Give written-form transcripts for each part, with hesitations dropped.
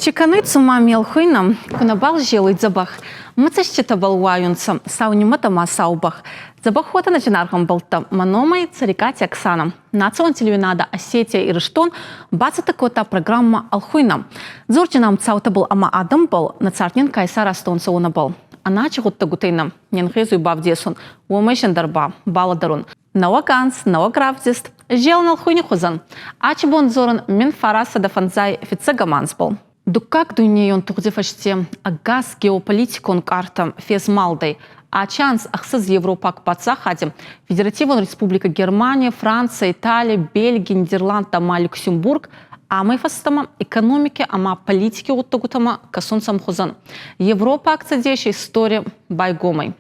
Чеканыцу мамел хуйнам, кунабал желует забах. Мыцащи табалуаюнца, сауниматама саубах. Забахота начинархам болта маномай царикати Оксана. Национ телевинада Осетия и Рыштон бацата кота программа алхуйнам. Зорчинам цаута был ама адам был, нацартнин кайсар астонца уна был. Аначи гутта гутейнам, ненхизу бавдесун, уомешен дарба, баладарун. Науаканс, науакрафтист, жел налхуйни хузан. Ачи бон зоран мин фараса да фанзай фицегаманс был. Дукак дуйнеон тугдефаште агаз геополитикон картам фез малдай, а чанс ахсыз Европак пацахадим, Федеративная Республика Германия, Франция, Италия, Бельгия, Нидерланд, ама Люксембург, ама фастама экономики, ама политики оттогутама касунцам хузан. Европа акцадеща история байгомай.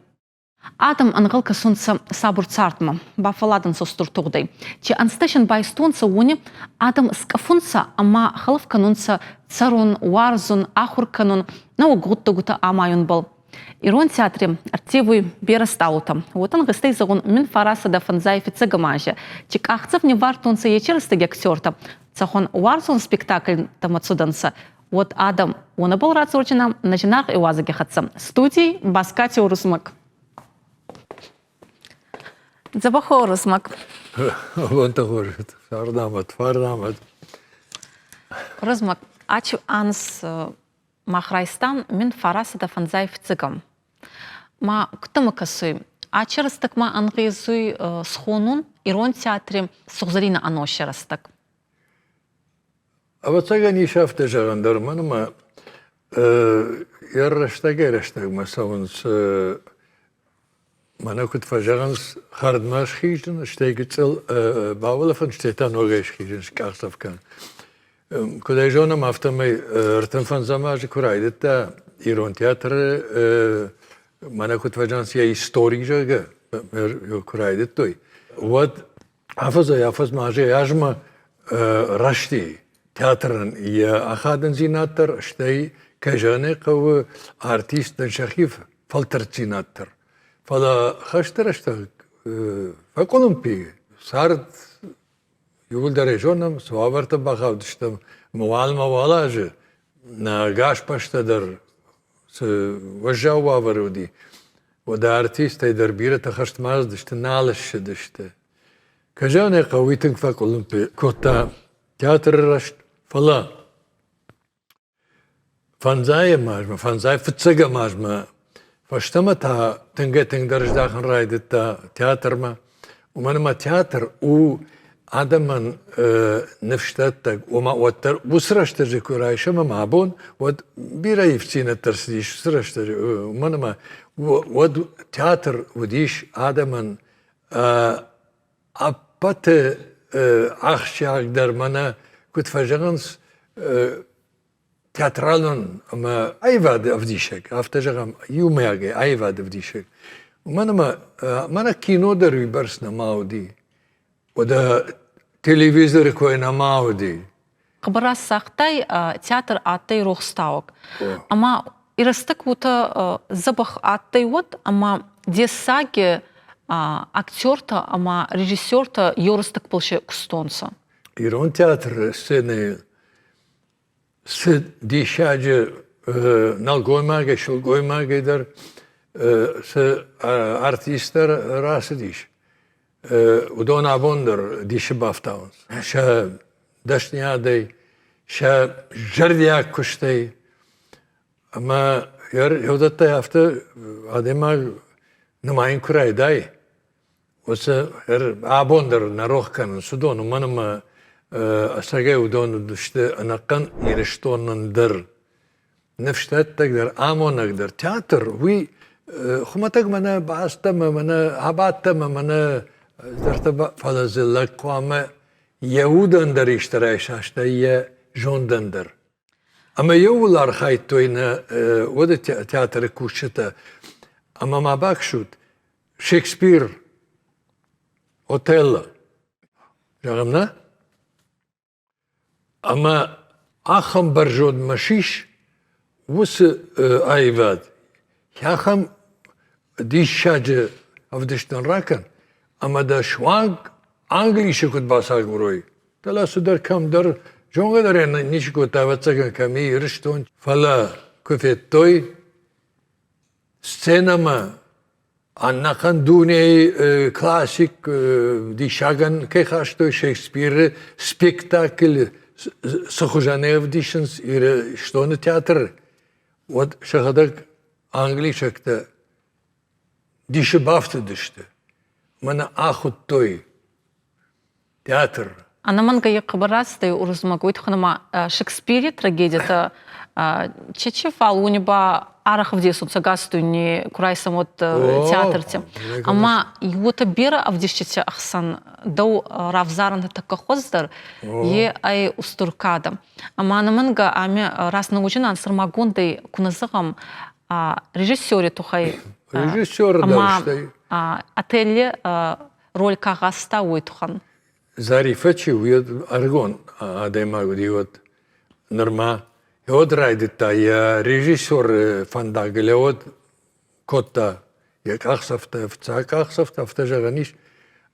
Адам ангал касунца сабур цартма, бафаладан состур тогдай. Че ансташен байстунца уни, Адам скафунца, ама халав канунца царун, уарзун, ахур канун, нау гуттагута амаюн был. Ирон театре артивуй берастаутам. Вот он гостей загон мин фараса да фанзай фицегамажа. Чек ахцев не вартунца ечерстаги актерта. Цахон уарзун спектакль там отсюданца. Вот Адам, он был рад сурчинам, начинах и уазаги хатцам. Студии Баскати Урусмак. Забахо Урусмак. Вон того же. Фардамат. Урусмак. Ачу анс махрайстан мин фараса да фанзай фицегам. Ма ктама касуй. А черстак ма ангизуй схонун Ирон театре сухзарина ано черстак. А вот сега не шафте жарандар манма ярраштаг масавунс манакут фажаранс хардмаш хижен штегцел бавлафан штетан огеш хижен скарсавкан. Куда жона мафтамай ртанфан замаж курайдта Ирон театр манакут фажанс я историк жага курайдт той. Вот афаз маже яжма рашти театрын я ахадын зинаттар штей кажаны кавы артист шахиф фалтер зинаттар. Фала хаштарашта факолумпи сард юлдаре жонам суаварта бахавдыштам муалма валажы на гаш паштадар с вожжау аваруди. Вода артиста и дарбирата хаштмаздышты налышшыдышты. Кажаны кавитын факолумпи кота театр рашт фала фанзай мажма фанзай фцага мажма фаштама та тынга дарждахан райдыта театрма уманма театр у адаман нефштаттак ума оттар бусраштажы курайшама мабон вот бираевцина тарсдиш сраштажы уманма вот театр водиш адаман апате ахшаг дармана كنت فاجغنس театралон ама айвад авдишек автожагам юмяге айвад авдишек мана кино да рибарс на мауди ода телевизор кой на мауди Хабарас сахтай театр аттай рухстаук ама ирастак ута забах аттай вот ама десаге актерта ама режиссерта yorastак полше кустонца Ирон театр сцены с дишаджи налгоймаге шулгоймаге дар с артистер расдиш удон абондер диши бафтаунс ша дашниадей ша жардиак куштей ама йодаттай авто адема нумайн курай дай оса абондер нарохкан судон манама أسرع ودون دشت أنا كان يرشتون در نفشت تقدر آمون أقدر تياتر وي خمتك منا بعستم منا عبادتم منا درتب فلازلك قام يهودن در اشتراش هشتا جون دندر أما يولار خايتوين وده تياتر كوشتا أما ما باكشوت شكسبير أوتيلا جاغمنا أما أخم برجود مشيش وس أيواد ياخم دي شاجة أفدشتن راكن أما دا شواق أنجليش كنت باساق بروي تلا سدر كم در Жон kadar ничего тавацага ками ирштон фала куфеттой сценама аннахан дуне классик дишаган кехаштой Шекспир спектакль сохужанев дишенс ир что на театр вот шахадак английшакта дишебафты диште мана ахут той театр. Ана манга якыбарасты урузмагуйт ханыма Шекспире трагедията чече фал унеба арахов десут сагасту не курайсам от театрте. Ама юта бера авдишчете ахсан дау равзаран такахоздар е ай устуркада. Ама ана манга ами раз научинан сармагундай куназагам режиссёре тухай. Режиссёр даштай. Отеле роль кагаста уйтухан. Зарифачи уйд аргон адема диот норма. От райдита я режиссер фандагле от котта я кахсафта в тажаганиш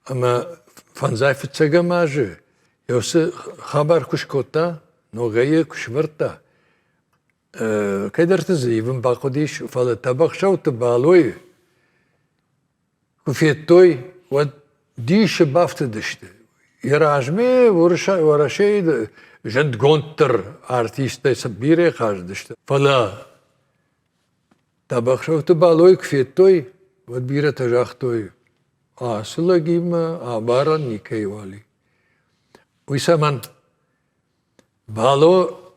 ама фанзайфцага маже. Ёсе хабар куш котта ногае кушварта. Кайдарты зивим бакодиш фала табакшаут балой. Куфеттой вот диш бафта диште. Иражме ворашей жент гонтер артисты сабире каждышты. Фала табакшаут балой куфеттой вот бире тажахтой. Сылагима абаран никейвали. Уйсаман бало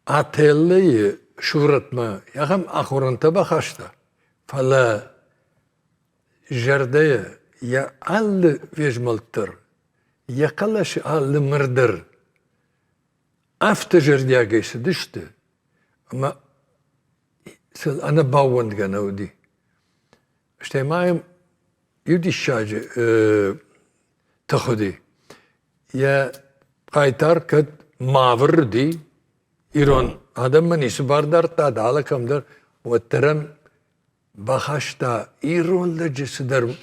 ателле шуратма яхам ахуранта бахашта. Фала жардая я аллы вежмалтыр, я калаш аллы мырдыр. Афта жардягайсы дышты, ама ана бауандга науди. Штаймаем юдишаджи тахуди. Я кайтар кад мавр ди, ирон адам манису бардар та далакамдар, ваттерам бахашта иролда жесидер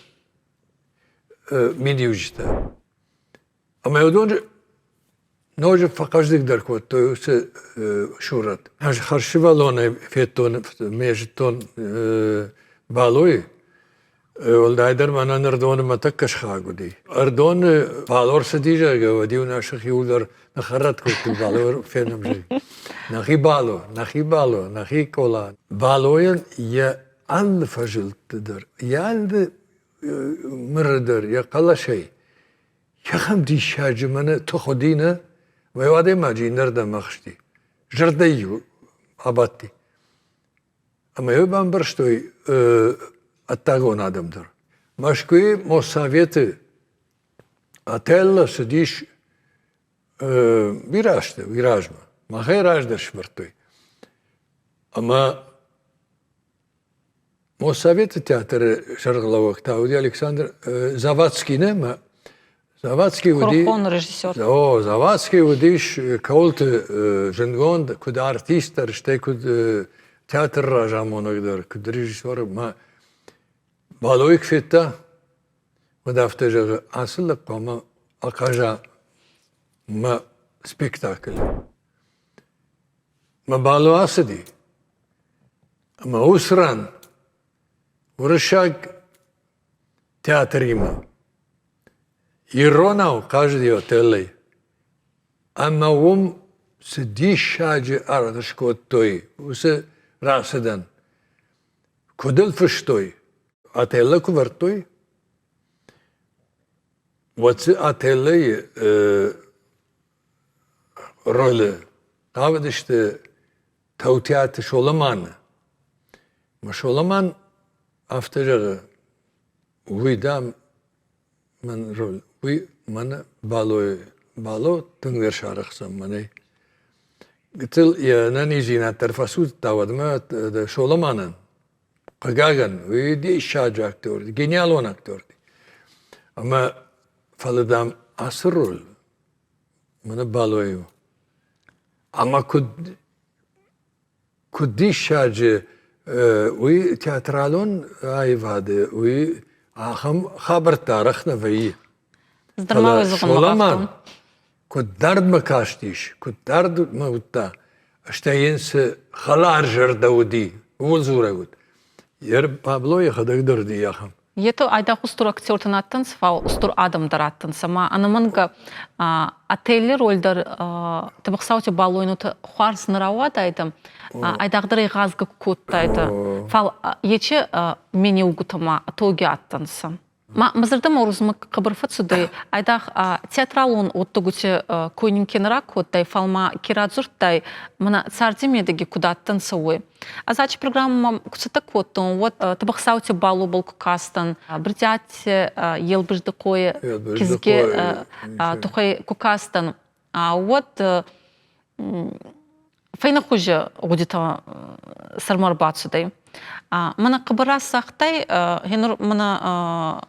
миниужта. Ама йодон ноже факаждик дар кот, то се шурат. Аж харшивалоне фетон межтон балой. Олдайдер манан ардон матакаш хагуди. Ардон балор садижа гавди унашах юлдар нахарат кот балор фенам жи. Нахи бало, нахи кола. Балоян я алlı fajıltıdır. Yaldı mırıdır, ya kala şey. Yakam dişacımını toxudina ve vade maci nerede makşti. Jırdayu abatti. Ama yo ben barştoy attagon adamdır. Maşkuy Mosaviyeti atella sıdiş virajma. Mahirajdır şmırtoy. Ama Мосоветы театры Шаргаловых тауди Александр Завадский нема. Завадский уди. Хорхон режиссер. О, Завадский удиш каулты женгонд куда артистер ште куд театр ражамоногдар куд режиссер ма балойк фетта удафтежа асылык ма акажа ма спектакль. Ма бало асыди. Ма усран Урышак театрима. Иронау каждый отелей. Ама ум сидиш шаджи ардашкот той. Усе расадан. Кудел фыштой. Отелла кувартой. Вот отелей роли. Тавадышты таутиаты шоламана. Ма шоламан Afterjara uydam man rol uy mana balo tünger şarıksam manay gitil ya nani zina terfasut tavadma da şolamanın qagagan uy di şarj aktör genial on aktör ama faladam asır rol mana baloyu ama kudi şarj وي تياترالون ايفاده وي اخم خبر تاريخنا في Здравствуй, شولمان كدرد ما كاشتيش كدرد ما وتا اشتاينس خلار جردودي ولزورا قد ير بابلو يخدق دردي يا خم Ето айдах устур актёртын аттынс, фал устур адамдар аттынс. Ама анаманга ателли рольдар табақсауте балуйнуты хуарс нырауа дайдым. Айдағдыры ғазғы кут дайды. Фал ече мені угутама тоги аттынсы. Мазырдым орузмы қыбырфыт судай. Айдақ театралун оттугуте койнин кенера куттай, фалма кирадзурттай, мына цардимедеги кудаттынсы ой. Азачи программа кусата коттон, вот табақсауте балу был кукастан, бритяте елбыжды кое, кизге тухай кукастан. Вот файна хуже гудита сармарбат судай. Мына қыбыра сақтай, хенур мына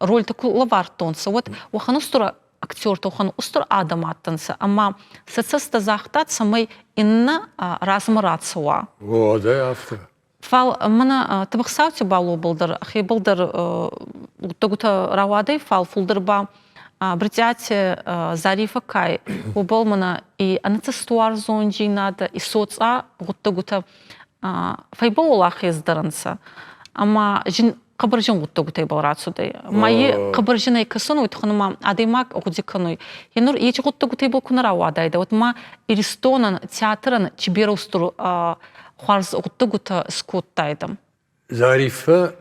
роль такой лавартонса. Вот ухан устура актёрта, ухан устур адам аттынса. Ама сәтсіста зақтат самай инна размыратсыва. О, да, автор. Фал мына табықсауте балу бұлдыр. Хей бұлдыр ұттығыта рауадай фал фулдырба бритяте Зарифа кай. Бұл мына и анацистуар зон жинады, и соца ұттығыта файбол олақ ездірінса. Ама жин қабыр жин ұттығытай балрат судай. Майы қабыр жин айкасын ұйтқыныма адаймак ұғдиканой. Енур ечі ұттығытай бұл күнар ауадайды. Вот ма Иристонан театрын чибері ұстыр хуарз ұттығыта скоттайдым. Зарифа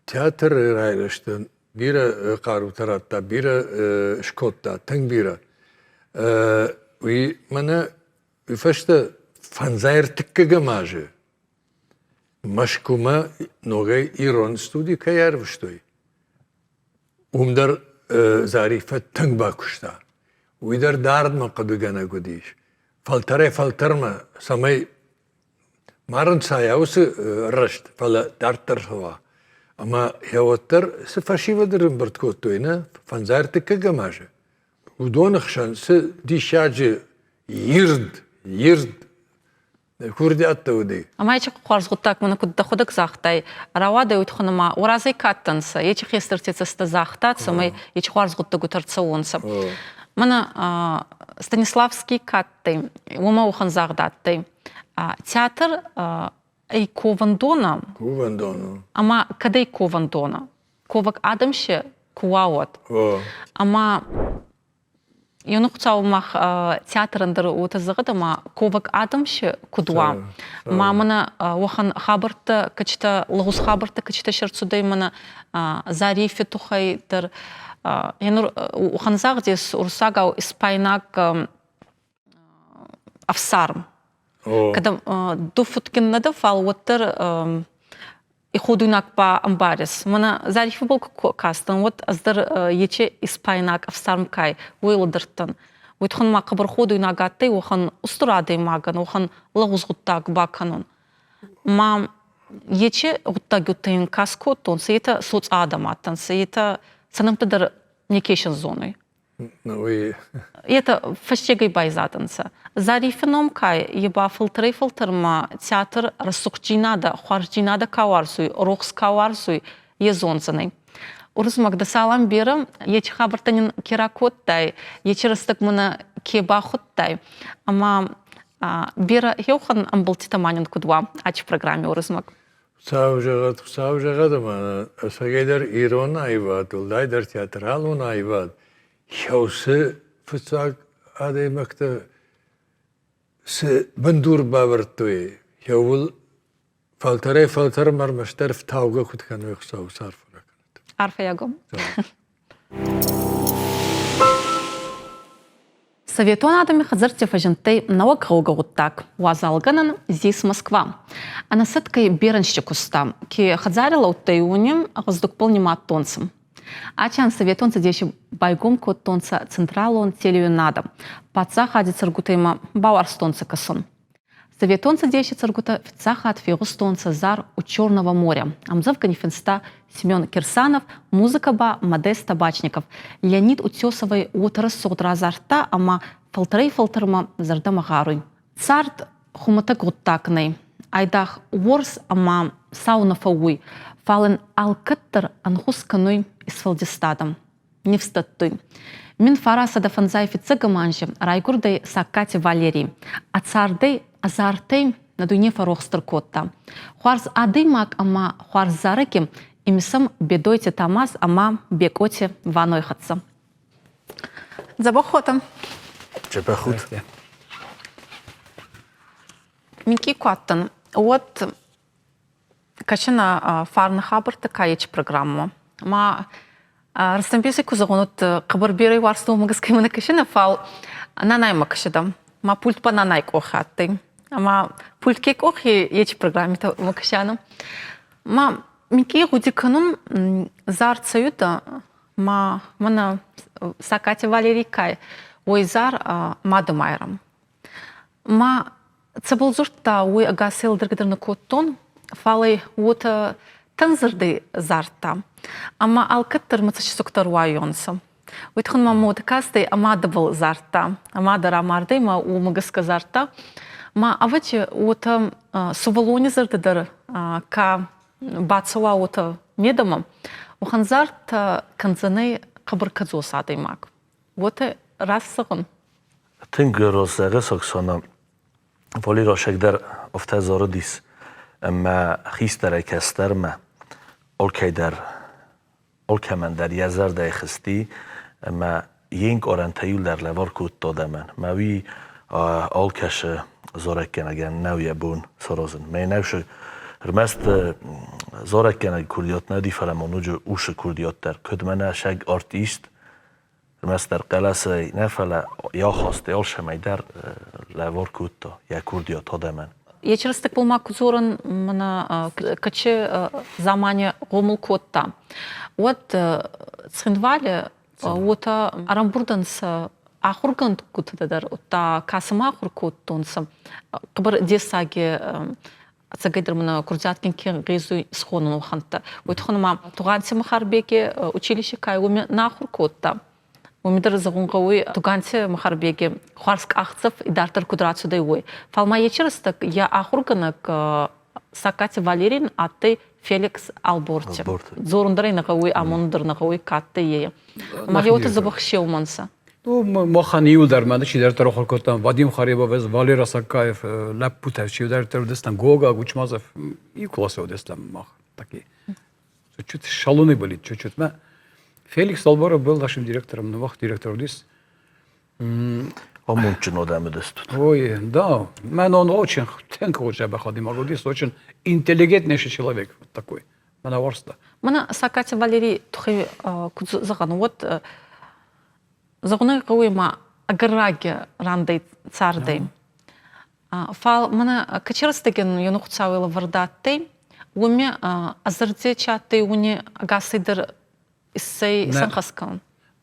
театр райлышты. Бира қару таратта, бира шкотта, тың бира. Мана үфашты фанзайр тіккігі мажы. Машкума ногай ирон студии каяр выштой. Умдар Зарифа тың бакушта. Уйдар дардма қадугана гудиш. Фалтарма самай марын саяусы рашт, фала дартар сова. Ама хевоттар се фашивадырын бұрткоттойна фанзайр тіккігі мажы. Удонықшан се дишаджы йырд Курди аттауды. Ама ечі қуарзғыттак мұны күдді құдық зақтай. Рауады өйтқыныма оразай каттынсы. Ечі қестіртецісті зақтатсы, май ечі қуарзғытты күтіртсі онсы. Мұны Станиславский каттай, ома оған зағдаттай. Театр ай ковандона. Ковандона. Ама кадай ковандона? Ковак адамшы куауат. Ама Юнуq цаумах театрындыр отызығыды ма ковак адамшы кудуа. Ма мұны оған хабырты, качта, лғыз хабырты качта шырцудай мұны Зарифе тухайдыр. Енур оған зағдес урсагау испайнак афсарм. Когда дуфуткиннады фал оттыр и ходуйнак па амбарис. Мана Зарифе был кастан, вот аздыр ече испайнак авсармкай, уйладыртын. Уйтхан ма қабыр ходуйнак аттай, охан устурадай маган, охан лағузғыттак баканон. Ма ече ғытта гюттайын каскоттон, сейта соц адам аттан, сейта санымтыдыр некешін зоной. Это фаштегай байзатынса. Зарифеном кай еба филтрма театр рассукчинада, хуарчинада каварсуй, рокс каварсуй езонцаной. Урызмагда салам берем, ечи хабартанин керакоттай, ечи растак мына кебахоттай. Ама бера хеухан амбалтитаманин кудва, ач в программе урызмаг. Савжагад, ама сагайдар ирон айвад, улдайдар театралун айвад. Хаусы фыцак адаймакта с бандур бавартуи. Хаул фалтар мармаштар в тауга хуткану ихсау сарфурак. Арфа ягом. Советон адами хазарте фажентай наук гаугауттак. Уазалганан зис Москва. А на сеткой беренщик уста, ки хазарила уттаюнем, аздукпол нематтонцем. Ачан советон задеши байгом коттонца централон телеюнада. Паца хади царгутайма бауарстонца касон. Советон задеши царгута фицаха от фигустонца зар у Черного моря. Амзав Ганифенста Семен Кирсанов, музыка ба Модест Табачников. Леонид Утесовой утрас сотра зарта, ама фалтрма зардама гаруй. Царт хумата гуттакней. Айдах ворс ама сауна фауй. Фален алкаттер анхускануй из фалдистадом. Не встатуй. Min farasa da fanzayfitsa gamanji, raygurday sakkati Valerij. Atsarday azartay na дуйне фарохстыр котта. Хуарз адымак ама хуарз зарыким, имсым бедойте тамаз ама бекоте ванойхатса. Забахотам. Чепехут. Мики Коттон. Вот качана фарна хабар такая программа. Ма Растамписы кузагонут кабарбирай варсту магаскай мана качана фал нанайма качадам. Ма пульт па нанайк охатты. Ама пульт кек охи ечи программе та макашану. Ма мики гудиканум зарцаюта ма мана сакати Валерij кай ойзар мадамайрам. Ма цабылзурта ой агасел дыргыдырны коттон фалай ута танзырды зарта. Ама алкаттыр мыцачы соктар уайонса. Уйтхын ма модакасты амадабыл зарта. Амадара марды ма у магыска зарта. Ма авачы ута сувалони зардыдыр ка бацала ута медама. Ухан зарта канзаны кабыркадзо садаймак. Вот раз сығын. Тынгы роззағы соксона Валерij шекдер офтазары дис. Ama خیستر کستر ما olkemen der yazar da xisti ama yeng orantayul der levar kut dodamen ma vi olkesh zorakken agen nawiya bun sorozun me navsh rmast zorakken kurdiyot nadi falamonuju ush kurdiyot der kudmana shag artist rmast der qalasay nafala ya khaste olshamay der levar kut ya kurdiyot dodamen Ечерстік болмақ зорын мұна качы замане ғомыл котта. Вот цхинвали, ота арамбурданс ахурган кутадар, ота касыма ахур коттонсы. Қыбыр десаге цагайдыр мұна курдяткин кен ғезу схонын ұханты. Ойтханыма туғанси махарбеге училище кай оме нахур котта. Умидер загунгауи туганси махарбеге хуарск ахцев и дартер кудрацудай ой. Фалма ечерстак я ахурганак сакати Валерijn, а ты Феликс Алборти. Зорундарай нагауи амондыр нагауи катты ее. Магиоты забахшел манса. Ну, маханиул дар манда чи дар тарохор котам Вадим Харибовез, Валера Сакаев, Лапутев, чи дар дестам Гога, Гучмазов и классов дестам мах такие. Чуть шалуны были, чуть-чуть. Феликс Алборов был нашим директором, новых директоров здесь. Амунчин одамедестут. Ой, да, он очень тенковый Бахадим Агудис, очень интеллигентный человек, вот такой, мanaворста. Мана сакати Валерij тухи заган вот загуны гауима агараги рандай цардай. Фал мана качерстеген юнухцауила вардаттай, уме азарде чаттай уни агасайдыр Иссей Санхаскан.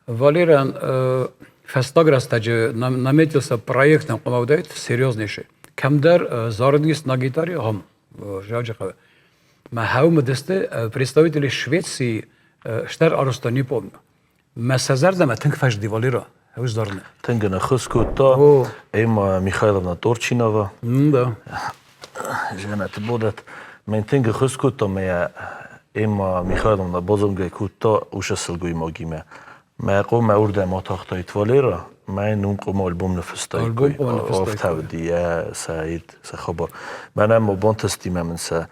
Валериан Фестаграстаджи наметился проектом, помогает серьезнейший. Камдар Зардис на гитаре, хам, Жаджахава. Махаум десте представители Швеции, Штар Аруста, не помню. Масазарда матынкфаш ди Валера, Уздарны. Тынгана Хускута, Эмма Михайловна Торчинова. Да. Жена ты будут. Мен тынга Хускута моя Emma Mikhailovna bozonga kutta ushasılgıy mogime. Ma qoma urda mataqtayt Valera. Ma nun qoma album nefstay. Oftavdi ya Said sakhabar. Man amma bontastima min sa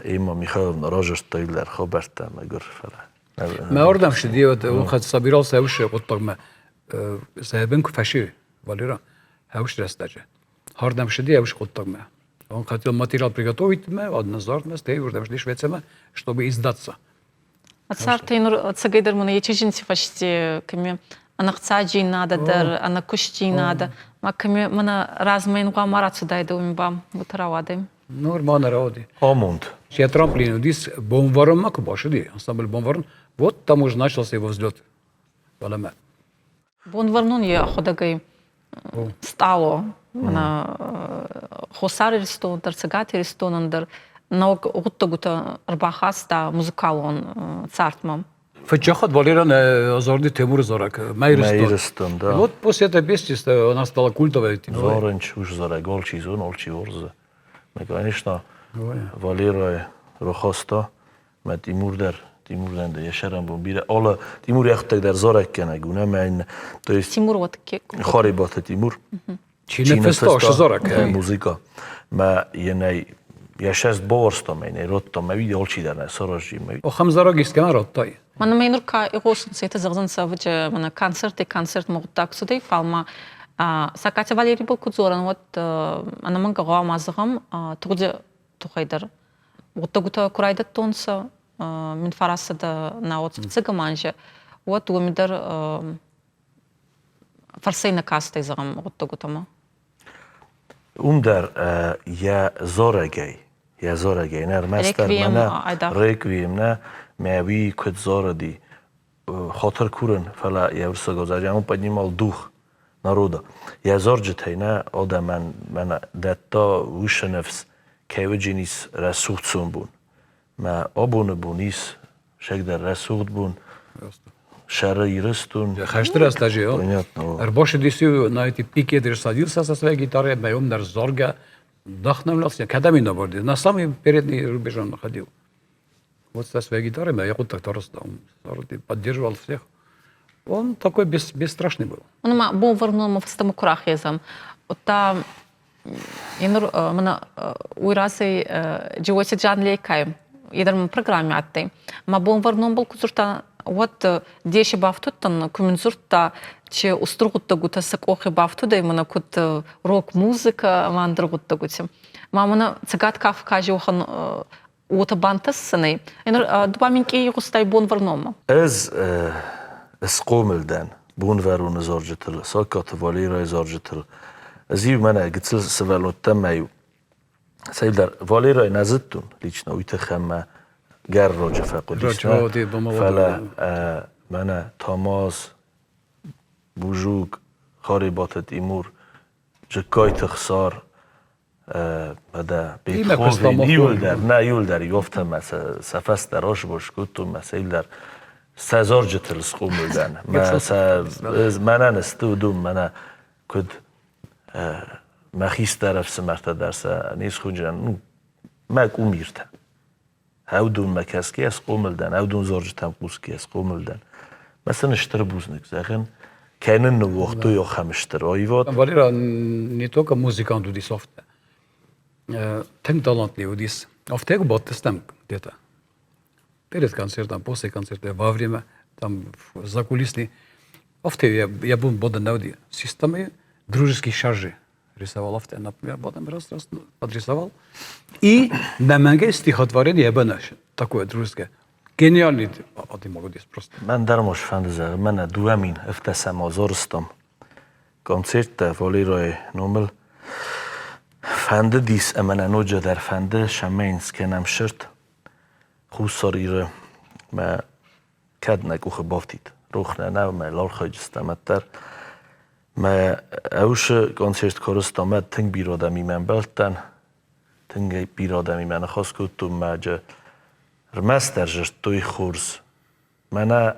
Emma Mikhailovna rajastaylar khabarta magur fala. ما أردم شديد وخد صبيرال سوش قطع ما سابنك فشي Valera هوش رستاجة. هردم شديد وش قطع ما. Он хотел материал приготовить, однозначно, в Швеции, чтобы издаться. Отцар тейнур цагайдыр мына ечежинси фашти кеме анахцаджи надо дар анакушти надо. Ма кеме мына размейн гуамарат судайды умбам утаравады. Нормально ради. Амунд. Я трамплин, здесь бомбаром маку башиди, ансамбль бомбаром. Вот там уже начался его взлет. Валама. Бомбарнун я ходагай стало. Мына хосар ристон, тарцагати ристонандыр. Наук гутта арбахаста музыкал он цартмам. Фачахат Валеран Азарди Тимур Зорак, Майристон, да. Вот после этой песни она стала культовой. Зоренч уж Зорак, Олчи Зон, Олчи Орза. Мы, конечно, Валерой Рохоста, мы Тимур Тимур ленде яшарам бун бире ола Тимур яхтак дар зорак кенагуна мен то есть Тимур вот ки. خاربات تیمور Чина феста шазорак. موزیکا ما یعنی یشست باورستم یعنی روتم ما ویدیو چی دارن سراشی ما О хамзарагис кенарот тай. Мана мейнур ка игошун сете загзан савче мана концерт могутак судей фалма сакача Валерий был кудзоран вот ана манга гамазгам тугде тухайдар вот тагута курайда тонса мин фарасада на вот цыгаманже вот умидар фарсейна каста изгам вот тагутама در یا زورگی نه مستر منه ریکویم نه میوی کد زوردی خاطر کورن فلا یا ورسا گذاری اما پدیمال دوخ نرودا یا زورجت نه آدم من دتا وش نفس که وجینیس رسوخت سون بون ما آبونه بونیس شک در رسوخت بون شرعی رستون Хашты растажи, Понятно. Больше десю на эти пике ты садился со своей гитарой, моем дар зорга вдохновлялся. Когда меня борди, на самый передний рубеж он находил. Вот со своей гитарой я вот так поддерживал всех. Он такой бесстрашный был. Он ма бом варнул в стому курах езам. Ота инур мана уйрасы живосе джан лейкай. Идар программе атты. Ма бом варнул был кузурта вот деши бафтуттан куминзурта че устругутта гута сакохи бафтуда именно кут рок музыка мандругутта гути. Мамана цагат каф кажи охан ута бантассаны. Инур дубаминки густай бон варнома. از اسقوملدن بون ورون زارجتر ساکات والی رای زارجتر ازیو منه گتسل سوالو تمیو سیل در والی رای نزدتون لیچنا ویتخمه گر راجع فقودیسنا فلا منه تاماز بوجوگ خاربات تیمور جکای تخسار بده بیتخوزی نیول در یافتم سفست در آش باش کتون مسیل در سازار جتل سقوملدن من نستودم من کد مخیس طرف سمرت درس نیست خونجن مک امیرته هودون مکسکی از قوملدن هودون زارجتم قوسکی از قوملدن مثلا اشتر بوزنک زخن کنن وقتو یا خمشتر آیوات Валера не только музыкант удис офте. Тем талантливый удис. Офте гботес там где-то. Перед концертом, после концерта, во время, там, закулисный. Офте я был боден науди. Системы дружеские шаржи рисовал офте. Например, боден раз подрисовал. И на манге стихотворение бенаш. Такое дружеское. Гениальный адимагудис просто. من در مش فندزه من دوامین افتسم آزارستم کنسرت والی رای نومل فنده دیس امن نوجه در فنده شمینس کنم شرط خوصاری را ما کد نگوخ بافتید روخ نه ما لال خواهجستمت در ما اوش کنسرت کارستامد تنگ بیرادمی من بلتن تنگ بیرادمی من خواست کتون ما جه رمستر جشت توی خورز من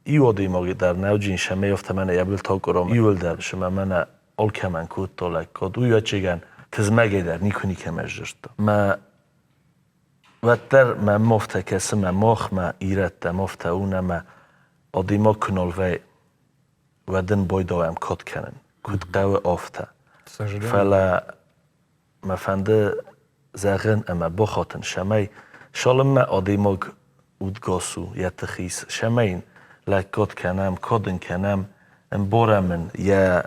ایوادی ماگی در نوجین شمه یافته من یبل تا کرام ایول در شما من آل کمن کود تالک کد اوی چگن تزمگی در نیکنی کمش جشت ما وتر ما مفته کسی ما ماخ ما ایرت مفته اونه ما آدیما کنال وی ودن باید آیم کد کنن کد قوی آفته فلا ما فنده زغن اما بخاطن شمه شالم ما آدیماگ اودگاسو یا تخیس شمین لکات کنم کادن کنم ام بارمن یا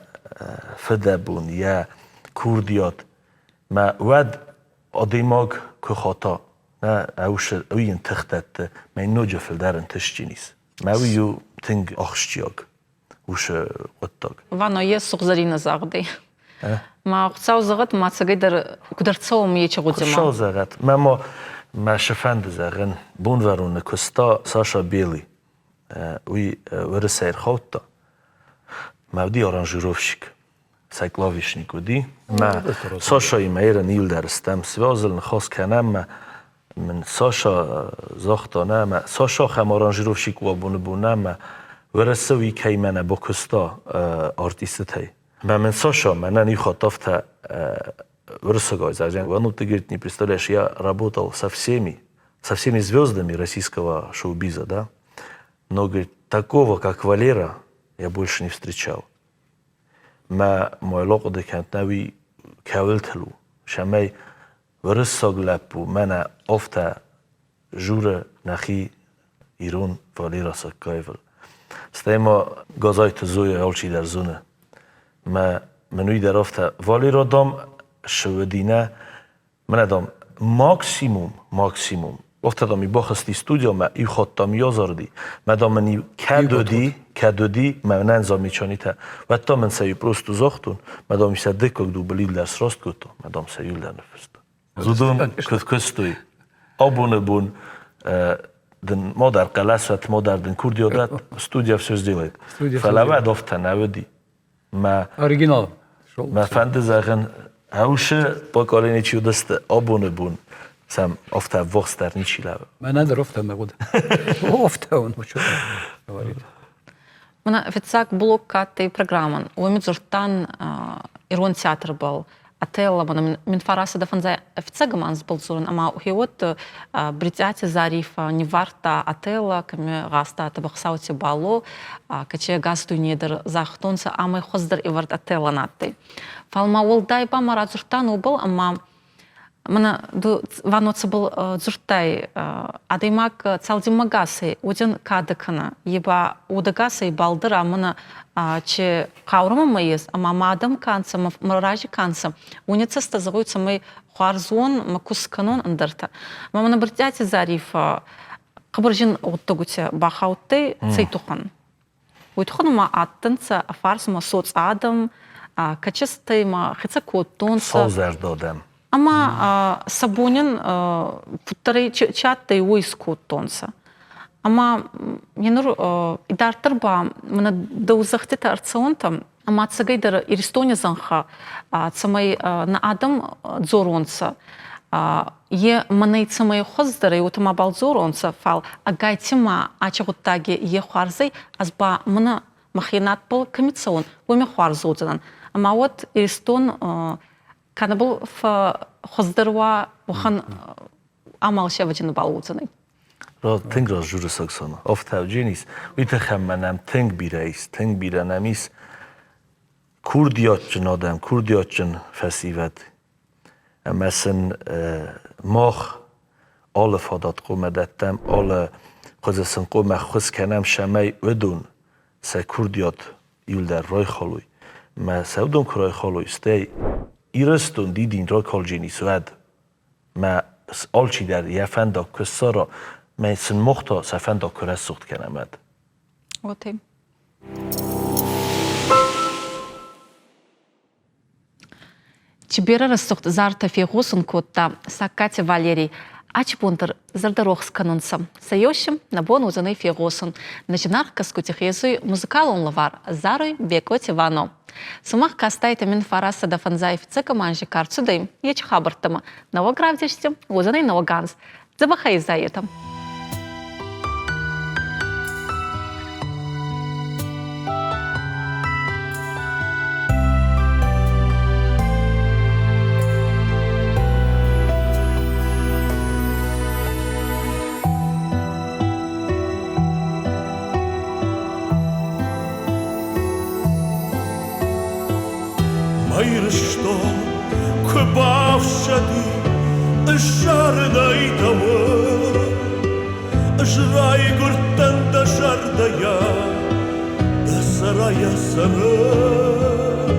فدبون یا کوردیات ما ود آدیماگ که خاطا نه اوش اوین تختت من نوجه فلدرن تشجینیس ما ویو تنگ آخشتیاگ وش قطاگ Вано е сугзарина загды. Ма хцау загат ма цагай дар кударцау ми ече гудзема. شو زغت ما شفند زغن بون ورونه کستا ساشا بیلی وی ورسیر خوتا ما ودی آرانجیروفشیک سایکلاویشنیک ودی ما ساشا ایمیر نیل درستم سوازل نخواست کنم ما من ساشا زاختانه ما ساشا خم آرانجیروفشیک و بونه ما ورسه وی که منه با کستا آرتیست هی ما من ساشا منه نی خطافت ورسогой зажен. Он ты говорит, не представляешь, я работал со всеми со всеми звездами российского шоу-биза, да, но, говорит, такого, как Валера, я больше не встречал. ما معلقه كانت نوی کولتلو شمی ورساگ لپو من افتا جور نخی ایرون والی راسا کایول استیما گازای تزوی هالچی در زونه ما منوی در افتا والی را دام شودینه من دام ماکسیموم افتا دامی باخستی استودیو ما ای خودتام یازاردی ما دامنی کدودی ما ننزامی چانیتا و تا من سیو پروستو زاختون ما دامی سده که دو بلیل درس راست کتو ما دام سیول در نفست زودون کستوی آبونه بون den modar kalasat modar den kurdiodat studia все сделает. Фалава дофта наведи. Ма оригинал. Ма фантазаген هاوشه поколение чудест абоне бун сам офта востер ничилав. Ма надо офта мегуд. Офта он что говорит. Мана офицак блок катты программан. Уэмиджуртан Ирон театр был. Ателла мана минфараса да фанза офицагаманс был зуран. Ама ухиот бритяти зарифа неварта Ателла каме гаста табахсаути бало каче гасту недер захтонса амай хоздер иварт Ателла натты. Фалма олдай ба мара зуртан убыл ама мана ваноца был зуртай адаймак цалдимагасы уден кадыкана еба удагасы балдыра мана че каурма майес ама мадам канца маражи канца уница стазагуется май хуарзон макусканон андерта мана бритяти зарифа кабыржин оттогуте бахаутты цейтухан уйтухан ма аттынца афарс ма соц адам качестай ма хицакоттонца Саузер додем. Ама Сабунин путары чаттай уйскоттонца. Ама янур идартырба мына даузахты тарцаонта ама цагайдар иристоня занха цамай на адам дзоронца. Е манай цамай хоздары утама балзоронца фал агайтима ачагуттаги е хуарзай азба мына махинат был коммицион уме хуарзодзанан. Ама вот иристон كان بل فخزدروا وخن عمل شبجن بالوزني. را تنگ را جور ساکسانا. آفتاب جنیس. ویتخم منم تنگ بیرایست. تنگ بیرانمیس. کردیات جن آدم. کردیات جن فسیوت. مثلا ماخ آل فادات قوم دتم آل خزسن قوم خز کنم شمی ودون س کردیات یول در رای خالوی. ما سودون کرای خالوی ستی. ایرستون دیدین را کالجینی سواد ما آلچی در یه فندا کسارا ما سن مختا سفندا کره سخت کنمد اوتیم چبیره رسخت زارت فی غوسن کوتا ساکاتی والری ач бунтер зардарох сканунсам. Сайошим на бон узаны фи غوسن начинар каскутихезуй музыкалон лавар зарой векоти вано. Сумах кастайта мин фараса да фанзайф цека манжи карцудайм, еч хабартама, новогравдеште, узанай новоганс, забахай за этом. Что кбавшади жардай того жрай гуртан да жардая да сарая саран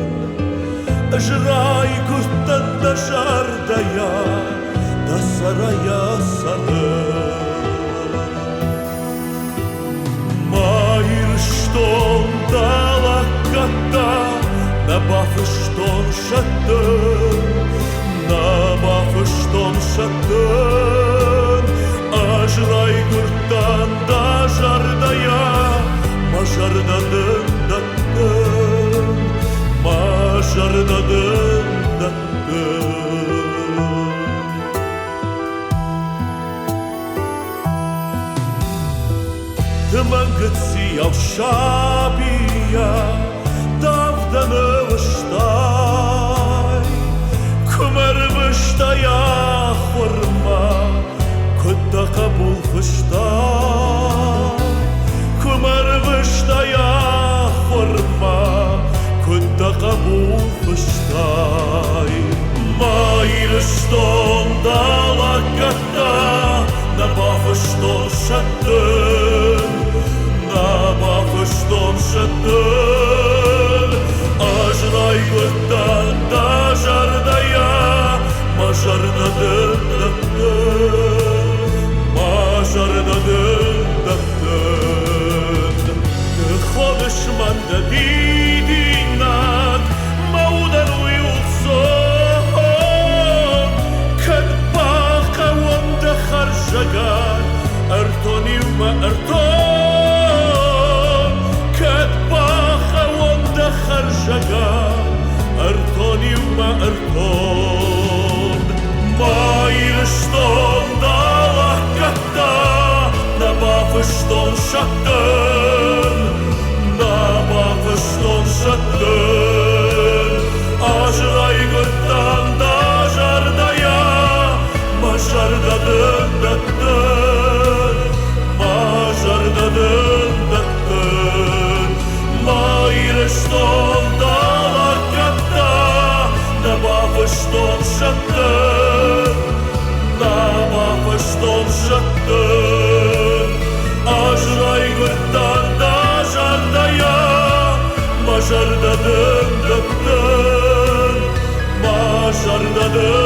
жрай гуртан да жардая да сарая саран майр что дала кота на бафштон шаттын, ажрай гуртан да жардая, мажардадын даттын, мажардадын даттын. Тымангытси алшабия, давданы выштай, кумар выштай ахурма, кудда قبول خشتا كمر غشتا يا خرما كنت قبول خشتاي ما يرشتون دالكتا نبا خشتون شدن نبا خشتون شدن أجراي قدان داجر دايا مجر ندن مجر ندن خودش من دیدینات مودن ویوصان کد باقا وند خرجگان ارتونی وما ارتون کد باقا وند خرجگان ارتوني وما ارتون ما يرشتون دالة كتا نبا فشتون شتن نبا فشتون شتن أجري قرطان داجر دايا مجر دادن دادن مجر دادن دادن ما يرشتون دالة نبا فشتون شتن نبا فشتون شتن أجري قرطان داجر دايا مجر دادن دادن مجر دادن